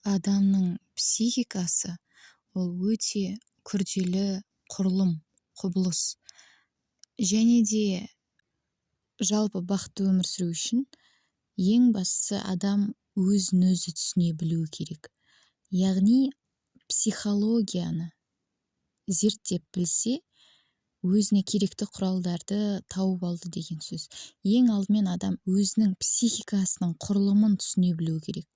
Адамның психикасы ол өте күрделі құрылым, құбылыс. Және де жалпы бақытты өмір сүру үшін ең бастысы адам өзін өзі түсіне білуі керек. Яғни психологияны зерттеп білсе, өзіне керекті құралдарды тауып алды деген сөз. Ең алдымен адам өзінің психикасының құрылымын түсіне білуі керек.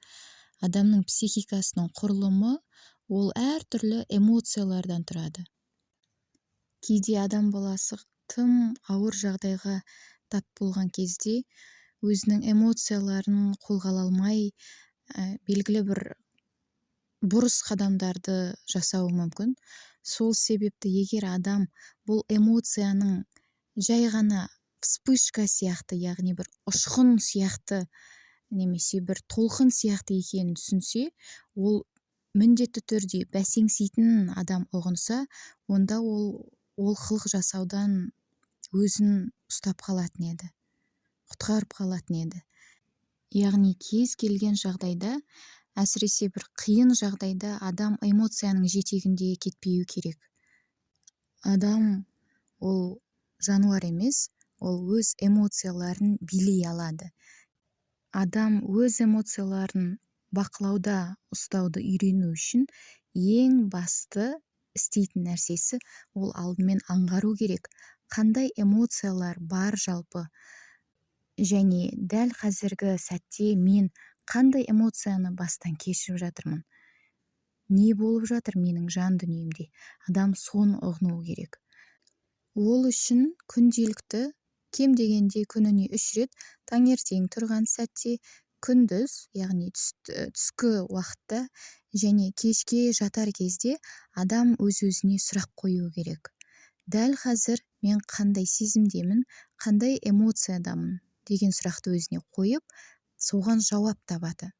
Адамның психикасының құрылымы ол әртүрлі эмоциялардан тұрады. Кейде адам баласы тым ауыр жағдайға тап болған кезде өзінің эмоцияларын қолға ала алмай, белгілі бір бұрыс қадамдарды жасауы мүмкін. Сол себепті егер адам бұл эмоцияның жай ғана вспышка сияқты, яғни бір ұшқын сияқты немесе бір толқын сияқты екенін түсінсе, ол міндетті түрде бәсеңсейтінін адам ұғынса, онда ол қылық жасаудан өзін ұстап қалатын еді, құтқарып қалатын еді. Яғни кез келген жағдайда, әсіресе бір қиын жағдайда адам эмоцияның жетегінде кетпеуі керек. Адам ол жануар емес, ол өз эмоцияларын билей алады. Адам өз эмоцияларын бақылауда ұстауды үйрену үшін ең басты істейтін нәрсесі ол алдымен аңғару керек, қандай эмоциялар бар жалпы, және дәл қазіргі сәтте мен қандай эмоцияны бастан кешіріп жатырмын, не болып жатыр менің жан дүниемде. Адам соны ұғыну керек. Ол үшін күнделікті, кем дегенде күніне 3 рет, таңертең тұрған сәтте, күндіз, яғни түскі уақытта және кешке жатар кезде адам өз-өзіне сұрақ қою керек. Дәл қазір мен қандай сезімдемін, қандай эмоциядамын деген сұрақты өзіне қойып, соған жауап табады.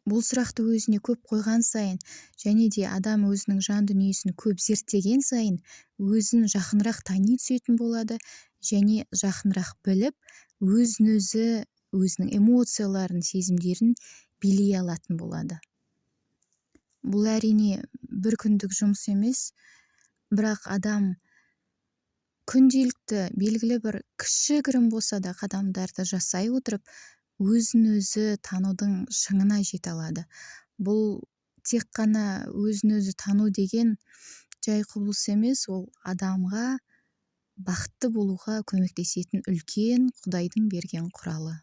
Бұл сұрақты өзіне көп қойған сайын, және де адам өзінің жан дүниесін көп зерттеген сайын, өзін жақынырақ тани түсетін болады, және жақынырақ біліп, өзін-өзі, өзінің эмоцияларын, сезімдерін билей алатын болады. Бұл әрине бір күндік жұмыс емес, бірақ адам күнделікті белгілі бір кішігірім болса да қадамдарды жасай отырып, өзін-өзі танудың шыңына жете алады. Бұл тек қана өзін-өзі тану деген жай құбылыс емес, ол адамға бақытты болуға көмектесетін үлкен Құдайдың берген құралы.